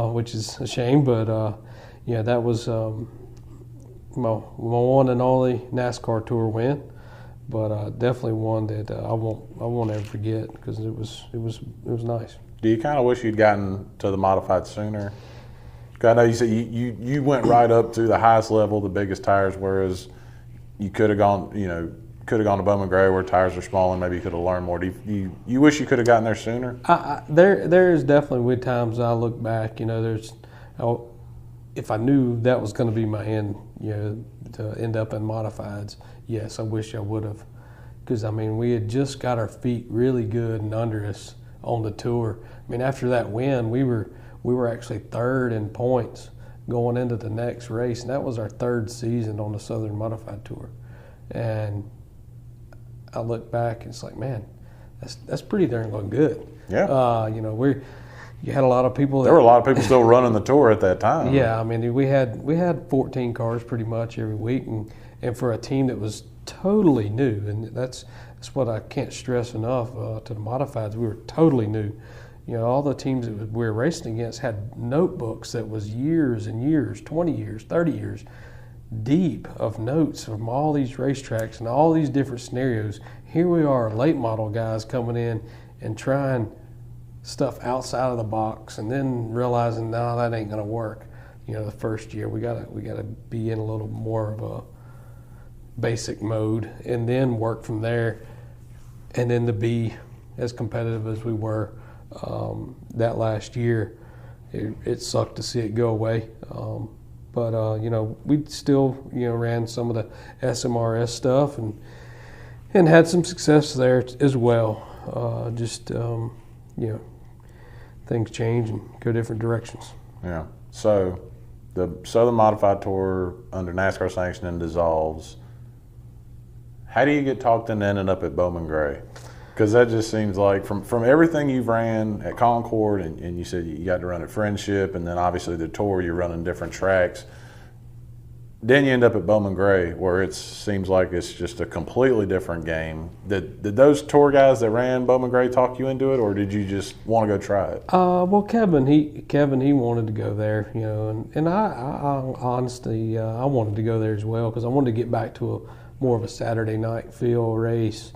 Which is a shame. But, that was my one and only NASCAR Tour win. But definitely one that I won't ever forget because it was nice. Do you kind of wish you'd gotten to the modified sooner? I know you said you went right up to the highest level, the biggest tires, whereas you could have gone to Bowman Gray where tires are small and maybe you could have learned more. Do you wish you could have gotten there sooner? There's definitely with times I look back. If I knew that was going to be my end, to end up in modifieds. Yes, I wish I would have, because we had just got our feet really good and under us on the tour. After that win, we were actually 3rd in points going into the next race, and that was our 3rd season on the Southern Modified Tour. And I look back and it's like, man, that's pretty darn good. Yeah. You had a lot of people. There were a lot of people still running the tour at that time. Yeah, we had 14 cars pretty much every week, and for a team that was totally new, and that's what I can't stress enough to the modifieds. We were totally new. All the teams that we were racing against had notebooks that was years and years, 20 years, 30 years deep of notes from all these racetracks and all these different scenarios. Here we are, late model guys coming in and trying stuff outside of the box, and then realizing, no, that ain't gonna work. The first year we gotta be in a little more of a basic mode, and then work from there, and then to be as competitive as we were that last year. It sucked to see it go away, but we still ran some of the SMRS stuff and had some success there as well. Things change and go different directions. Yeah. So the Southern Modified Tour under NASCAR sanction and dissolves. How do you get talked into ending up at Bowman Gray? Because that just seems like from everything you've ran at Concord, and you said you got to run at Friendship, and then obviously the tour, you're running different tracks. Then you end up at Bowman Gray, where it seems like it's just a completely different game. Did those tour guys that ran Bowman Gray talk you into it, or did you just want to go try it? Well, Kevin, he wanted to go there, and I honestly, I wanted to go there as well because I wanted to get back to more of a Saturday night feel race.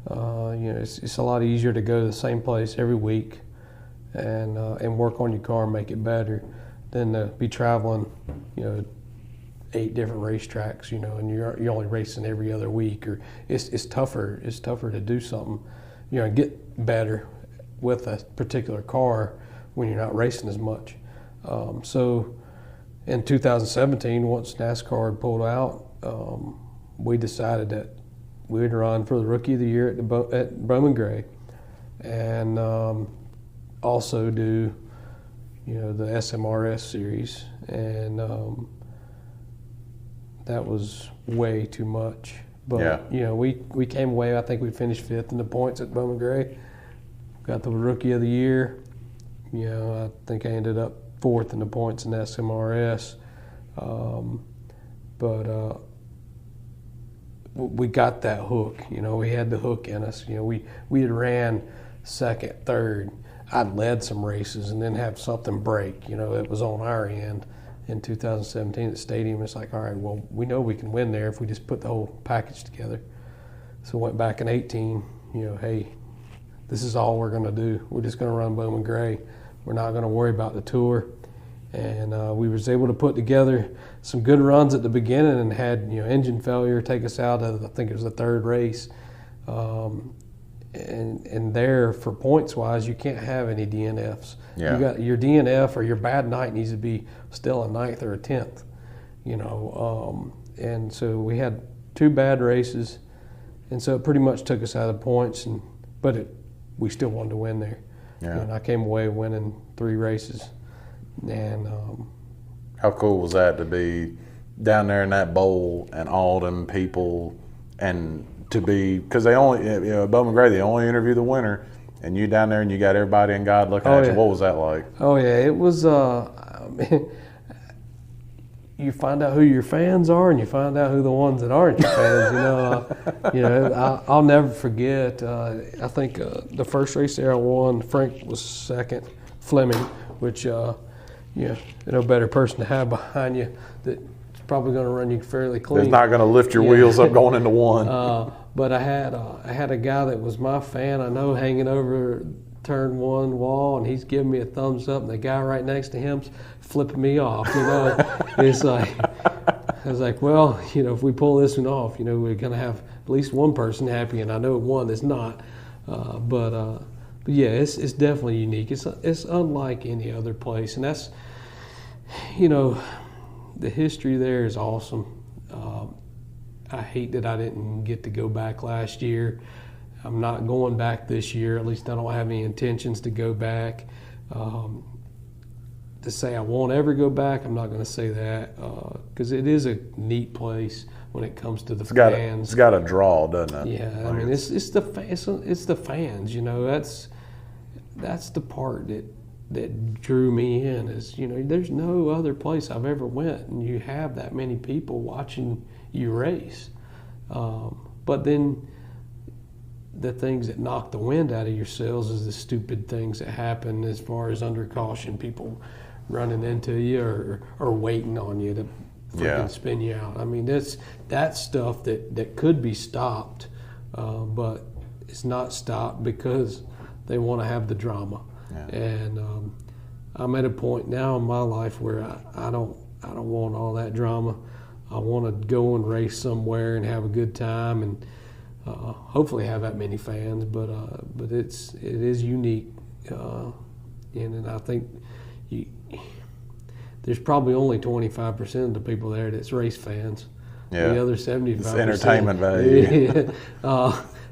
It's a lot easier to go to the same place every week and work on your car and make it better than to be traveling, 8 different racetracks, and you're only racing every other week, or it's tougher to do something, and get better with a particular car when you're not racing as much. So in 2017, once NASCAR had pulled out, we decided that we'd run for the Rookie of the Year at Bowman Gray, and also do the SMRS series, and that was way too much. But we came away. I think we finished 5th in the points at Bowman Gray. Got the Rookie of the Year. I think I ended up 4th in the points in SMRS. But we got that hook. We had the hook in us. We had ran 2nd, 3rd. I'd led some races and then have something break. It was on our end in 2017 at the stadium. It's like, all right, well, we know we can win there if we just put the whole package together. So went back in 18, hey, this is all we're going to do. We're just going to run Bowman Gray. We're not going to worry about the tour. And we was able to put together some good runs at the beginning, and had engine failure take us out of, I think it was the 3rd race. And there, for points wise, you can't have any DNFs. Yeah. You got your DNF or your bad night needs to be still a 9th or a 10th. And so we had 2 bad races, and so it pretty much took us out of the points. But we still wanted to win there. Yeah. And I came away winning 3 races. And how cool was that to be down there in that bowl and all them people, and to be, because they only, Bowman Gray, they only interview the winner, and you down there and you got everybody and God looking at you. What was that like? Oh yeah, it was. You find out who your fans are, and you find out who the ones that aren't your fans. I'll never forget. I think the first race there I won, Frank was 2nd, Fleming, which no better person to have behind you that's probably going to run you fairly clean. It's not going to lift your wheels up going into one. But I had a guy that was my fan, I know, hanging over turn 1 wall, and he's giving me a thumbs up, and the guy right next to him's flipping me off. It's like, I was like, well, if we pull this one off, we're going to have at least one person happy, and I know one that's not. But yeah, it's definitely unique. It's unlike any other place, and that's, the history there is awesome. I hate that I didn't get to go back last year. I'm not going back this year. At least I don't have any intentions to go back. To say I won't ever go back, I'm not going to say that, because it is a neat place when it comes to the fans. It's got a draw, doesn't it? Yeah, I mean, it's the fans. That's the part that drew me in. Is there's no other place I've ever went, and you have that many people watching you race. But then the things that knock the wind out of your sails is the stupid things that happen, as far as under caution, people running into you or waiting on you to freaking spin you out. I mean, that's stuff that could be stopped, but it's not stopped because they want to have the drama. Yeah. And I'm at a point now in my life where I don't want all that drama. I want to go and race somewhere and have a good time, and hopefully have that many fans. But it is unique, and I think there's probably only 25% of the people there that's race fans. Yeah. The other 75%. It's entertainment value.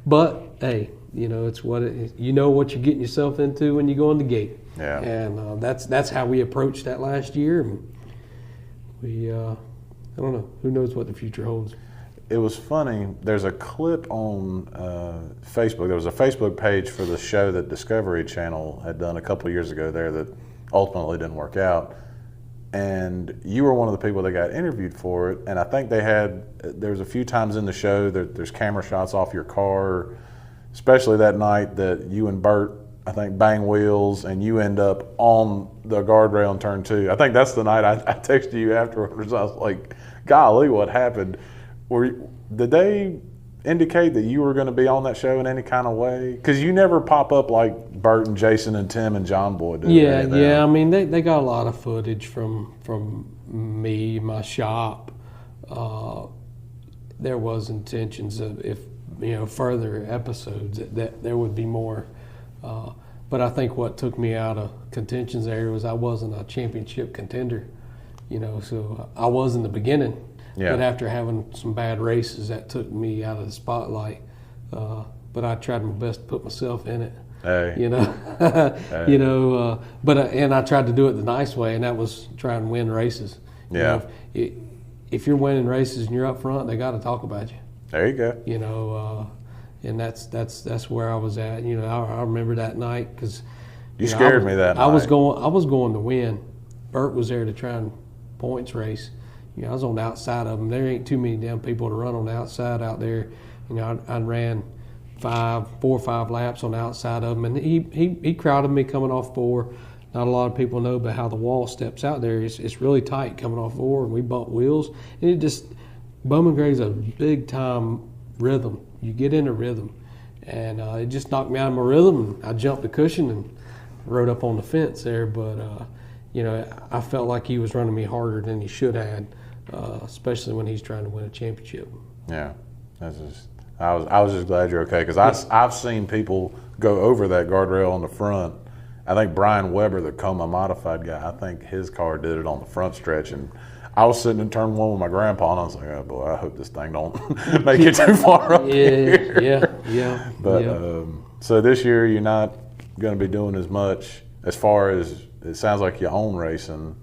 But hey, it's what it is. You know what you're getting yourself into when you go in the gate. Yeah. And that's how we approached that last year. And we I don't know. Who knows what the future holds? It was funny. There's a clip on Facebook. There was a Facebook page for the show that Discovery Channel had done a couple of years ago there that ultimately didn't work out. And you were one of the people that got interviewed for it. And I think there was a few times in the show that there's camera shots off your car, especially that night that you and Bert, I think, bang wheels and you end up on the guardrail in turn 2. I think that's the night I texted you afterwards. I was like, golly, what happened? Did they indicate that you were going to be on that show in any kind of way? Because you never pop up like Bert and Jason and Tim and John Boy did. Yeah. I mean, they got a lot of footage from me, my shop. there was intentions of, if further episodes, that there would be more. But I think what took me out of contentions there was I wasn't a championship contender, so I was in the beginning. Yeah. But after having some bad races, that took me out of the spotlight. But I tried my best to put myself in it. Hey. Hey. And I tried to do it the nice way, and that was try and win races. Yeah. If you're winning races and you're up front, they got to talk about you. There you go. And that's where I was at. I remember that night because you scared me that night. I was going to win. Bert was there to try and points race. I was on the outside of them. There ain't too many damn people to run on the outside out there. I ran 4 or 5 laps on the outside of him, and he crowded me coming off 4. Not a lot of people know about how the wall steps out there. It's really tight coming off 4, and we bump wheels. And Bowman Gray's a big time rhythm. You get in a rhythm, and it just knocked me out of my rhythm. And I jumped the cushion and rode up on the fence there. But I felt like he was running me harder than he should have, especially when he's trying to win a championship. Yeah, I was just glad you're okay, because I've seen people go over that guardrail on the front. I think Brian Weber, the Coma modified guy, I think his car did it on the front stretch, and I was sitting in turn 1 with my grandpa, and I was like, oh boy, I hope this thing don't make it too far up here. Yeah. But so this year you're not going to be doing as much as far as it sounds like you own racing.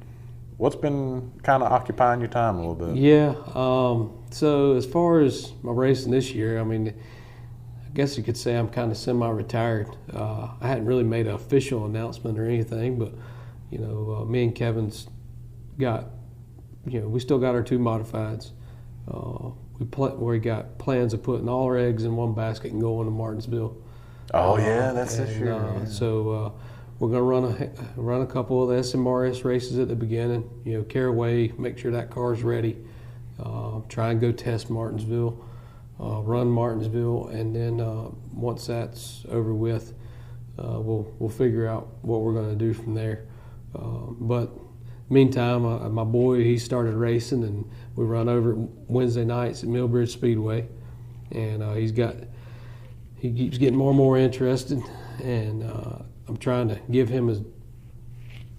What's been kind of occupying your time a little bit? Yeah. So as far as my racing this year, I guess you could say I'm kind of semi-retired. I hadn't really made an official announcement or anything, but me and Kevin's got, we still got our 2 modifieds. We got plans of putting all our eggs in one basket and going to Martinsville. Oh yeah, that's this year. Yeah. So we're going to run a couple of the SMRS races at the beginning. Caraway, make sure that car's ready. Try and go test Martinsville. Run Martinsville, and then once that's over with, we'll figure out what we're going to do from there. But meantime, my boy, he started racing, and we run over Wednesday nights at Millbridge Speedway, and he keeps getting more and more interested, and I'm trying to give him as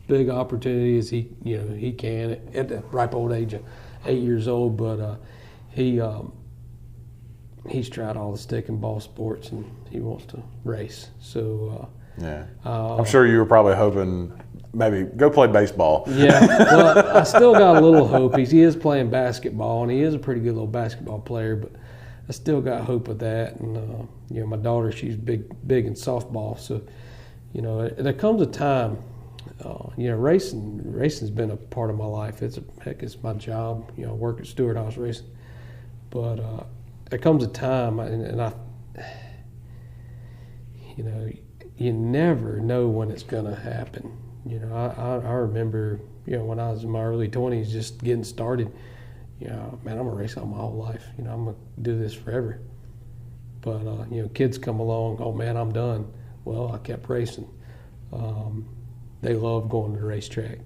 big opportunity as he can at the ripe old age of 8 years old, but he's tried all the stick and ball sports, and he wants to race. So yeah, I'm sure you were probably hoping maybe go play baseball. Yeah, well, I still got a little hope. He is playing basketball, and he is a pretty good little basketball player, but I still got hope with that. And my daughter, she's big in softball, so there comes a time. Racing's been a part of my life. It's my job. I work at Stewart House Racing, but there comes a time, and I, you never know when it's going to happen. I remember, when I was in my early 20s, just getting started. Man, I'm gonna race all my whole life. I'm gonna do this forever. But kids come along. Oh man, I'm done. Well, I kept racing. They love going to the racetrack.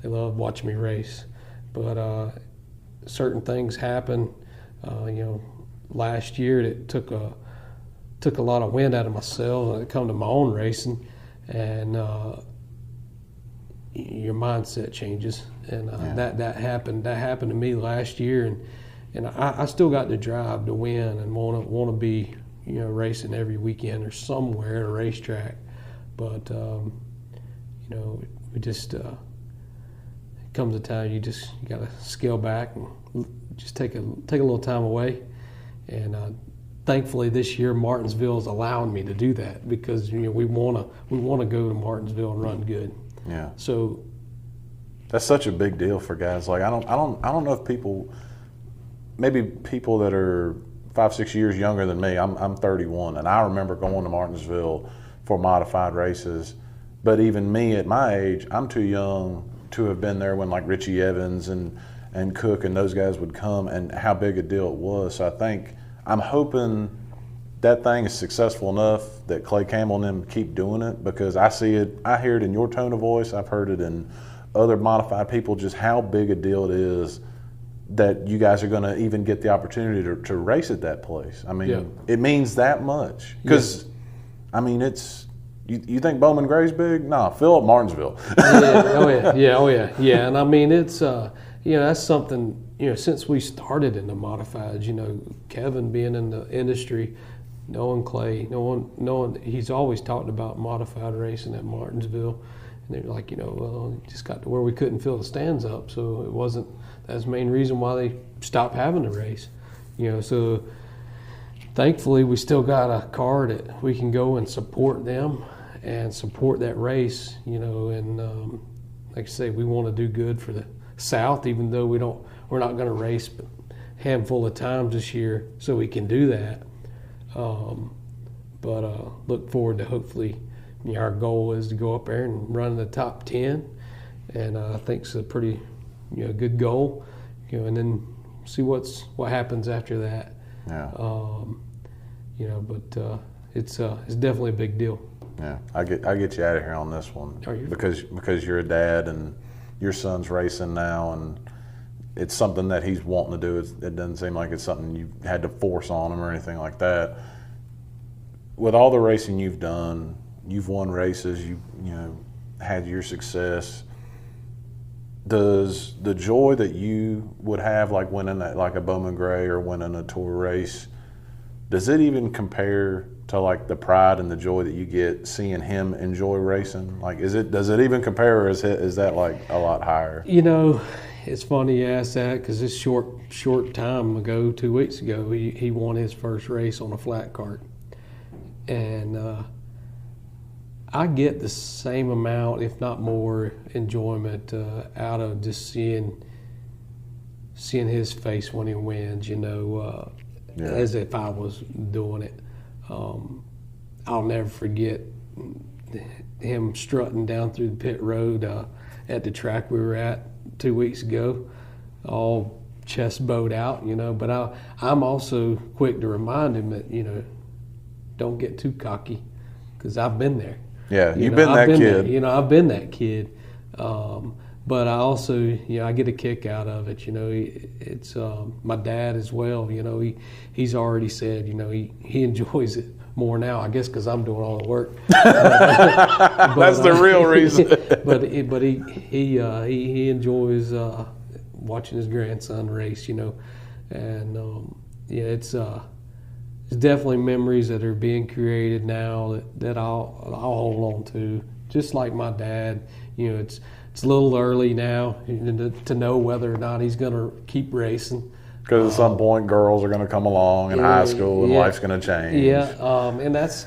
They love watching me race. But certain things happen. Last year it took a lot of wind out of my sails when it come to my own racing, and your mindset changes, and that happened to me last year, and I still got the drive to win and want to be racing every weekend or somewhere at a racetrack, but we just it comes a time you got to scale back and just take a little time away. And thankfully this year Martinsville is allowing me to do that, because we want to go to Martinsville and run good. Yeah. So that's such a big deal for guys. Like I don't know if people that are 5-6 years younger than me. I'm 31, and I remember going to Martinsville for modified races. But even me at my age, I'm too young to have been there when like Richie Evans and Cook and those guys would come, and how big a deal it was. So I'm hoping that thing is successful enough that Clay Campbell and them keep doing it, because I see it, I hear it in your tone of voice, I've heard it in other modified people, just how big a deal it is that you guys are going to even get the opportunity to race at that place. I mean, it means that much. Because, I mean, it's, you think Bowman Gray's big? Nah, Philip Martinsville. Yeah. And I mean, it's, that's something, since we started in the modifieds, Kevin being in the industry, knowing Clay, knowing he's always talked about modified racing at Martinsville. And they're like, well, it just got to where we couldn't fill the stands up. So it wasn't, that's the main reason why they stopped having the race. So thankfully we still got a car that we can go and support them and support that race, and like I say, we want to do good for the South, even though we're not going to race but a handful of times this year, so we can do that. But look forward to hopefully, our goal is to go up there and run in the top 10, and I think it's a pretty good goal, and then see what happens after that. But it's definitely a big deal. Yeah, I get you out of here on this one because you're a dad and your son's racing now, and it's something that he's wanting to do. It doesn't seem like it's something you had to force on him or anything like that. With all the racing you've done, you've won races, you had your success. Does the joy that you would have, like winning like a Bowman Gray or winning a tour race, does it even compare to like the pride and the joy that you get seeing him enjoy racing? Like, does it even compare, or is that like a lot higher? It's funny you ask that, because this short time ago, 2 weeks ago, he won his first race on a flat cart, and I get the same amount, if not more, enjoyment out of just seeing his face when he wins, as if I was doing it. I'll never forget him strutting down through the pit road at the track we were at 2 weeks ago, all chest bowed out, but I'm also quick to remind him that, don't get too cocky, because I've been there. Yeah, you've been that kid. I've been that kid. But I also, I get a kick out of it. It's my dad as well. He's already said, he enjoys it more now, I guess, because I'm doing all the work. That's the real reason. but he enjoys watching his grandson race. And it's definitely memories that are being created now that I'll hold on to. Just like my dad, it's a little early now to know whether or not he's going to keep racing. Because at some point, girls are going to come along in high school, and life's going to change. Yeah, and that's,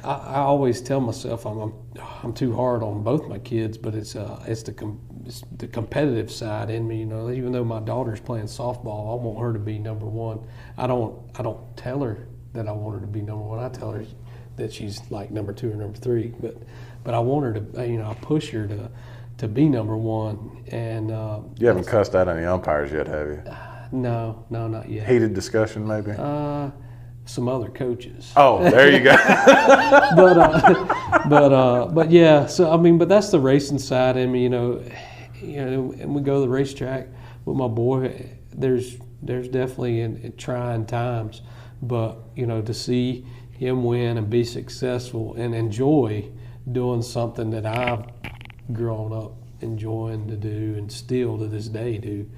I always tell myself I'm too hard on both my kids, but it's the competitive side in me. Even though my daughter's playing softball, I want her to be number one. I don't tell her that I want her to be number one. I tell her that she's like number two or number three, but I want her to, I push her to be number one. And you haven't cussed out any umpires yet, have you? No, not yet. Heated discussion, maybe? Some other coaches. Oh, there you go. but yeah. So but that's the racing side in me, and we go to the racetrack with my boy. There's definitely in trying times, but to see him win and be successful and enjoy doing something that I've grown up enjoying to do and still to this day do,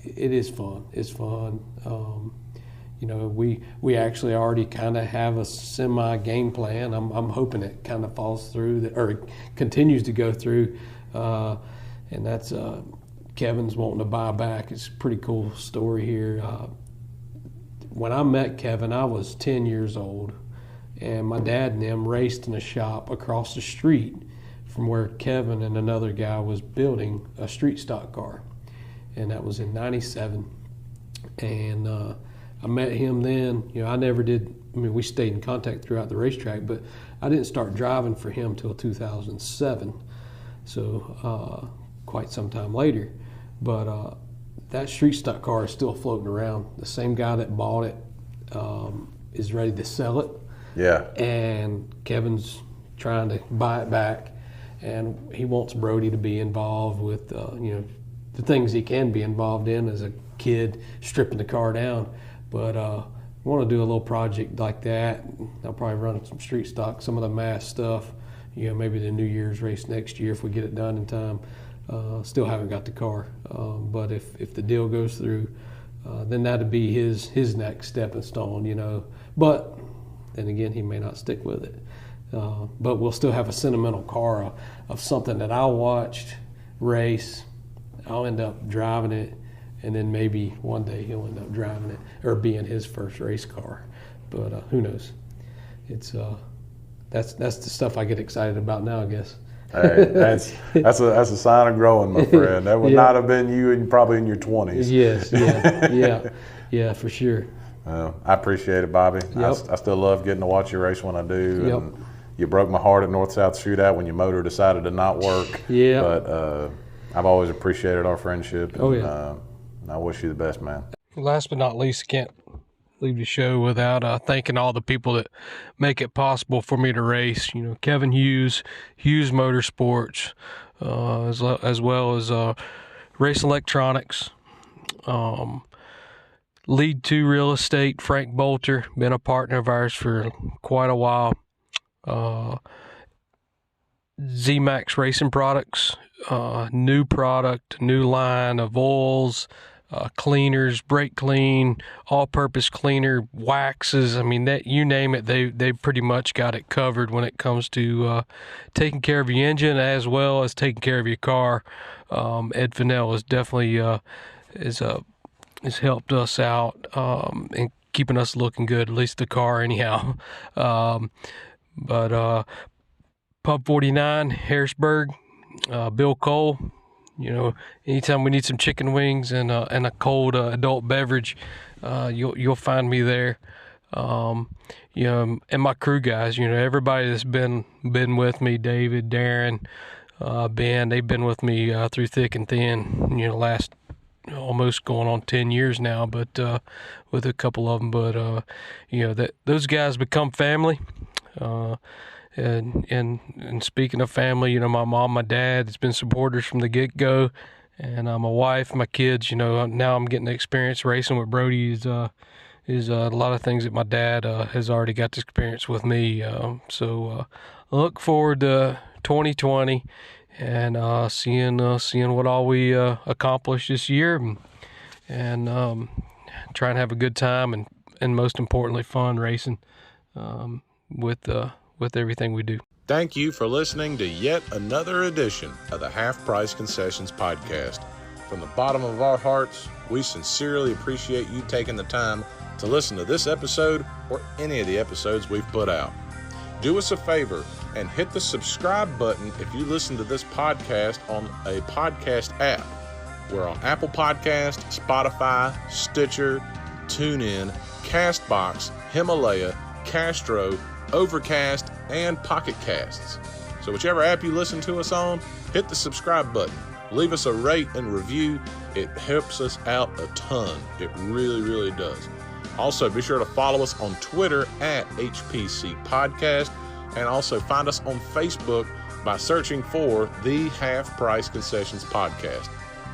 it is fun. It's fun. We actually already kind of have a semi game plan. I'm hoping it kind of falls through or continues to go through, and that's Kevin's wanting to buy back. It's a pretty cool story here. When I met Kevin, I was 10 years old, and my dad and them raced in a shop across the street from where Kevin and another guy was building a street stock car, and that was in '97. And I met him then. I never did. We stayed in contact throughout the racetrack, but I didn't start driving for him till 2007. So quite some time later. But that street stock car is still floating around. The same guy that bought it is ready to sell it. Yeah. And Kevin's trying to buy it back, and he wants Brody to be involved with the things he can be involved in as a kid, stripping the car down. But I want to do a little project like that. I'll probably run some street stock, some of the mass stuff, maybe the New Year's race next year if we get it done in time. Still haven't got the car, but if the deal goes through, then that'd be his next stepping stone, But then again, he may not stick with it. But we'll still have a sentimental car of something that I watched race. I'll end up driving it, and then maybe one day he'll end up driving it or being his first race car. But who knows? It's that's the stuff I get excited about now, I guess. Hey, that's a sign of growing, my friend. That would not have been you probably in your 20s. Yes, yeah, for sure. Well, I appreciate it, Bobby. Yep. I still love getting to watch you race when I do. Yep. And you broke my heart at North-South Shootout when your motor decided to not work. Yeah. But I've always appreciated our friendship. And, oh, yeah. I wish you the best, man. Last but not least, I can't leave the show without thanking all the people that make it possible for me to race. Kevin Hughes Motorsports, as well as Race Electronics, Lead 2 Real Estate, Frank Bolter, been a partner of ours for quite a while. Z-Max Racing Products, new product, new line of oils, cleaners, brake clean, all-purpose cleaner, waxes. I mean, that you name it, they pretty much got it covered when it comes to taking care of your engine as well as taking care of your car. Ed Fennell is definitely has helped us out in keeping us looking good, at least the car anyhow. But Pub 49, Harrisburg, Bill Cole. Anytime we need some chicken wings and a cold adult beverage, you'll find me there. And my crew guys, everybody that's been with me, David, Darren, Ben, they've been with me through thick and thin. Last almost going on 10 years now, but with a couple of them. But those guys become family. And speaking of family, my mom, my dad has been supporters from the get-go, and my wife, my kids, now I'm getting to experience racing with Brody is a lot of things that my dad has already got to experience with me. So I look forward to 2020 and seeing what all we accomplished this year, and try and have a good time and most importantly fun racing with everything we do. Thank you for listening to yet another edition of the Half Price Concessions podcast. From the bottom of our hearts, we sincerely appreciate you taking the time to listen to this episode or any of the episodes we've put out. Do us a favor and hit the subscribe button if you listen to this podcast on a podcast app. We're on Apple Podcast, Spotify, Stitcher, TuneIn, CastBox, Himalaya, Castro, Overcast, and Pocket Casts. So whichever app you listen to us on, hit the subscribe button. Leave us a rate and review. It helps us out a ton. It really, really does. Also, be sure to follow us on Twitter at HPC Podcast, and also find us on Facebook by searching for the Half Price Concessions Podcast.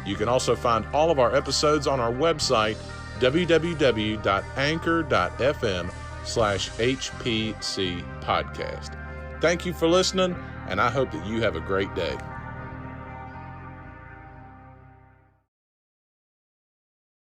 You can also find all of our episodes on our website, www.anchor.fm/HPC Podcast. Thank you for listening, and I hope that you have a great day.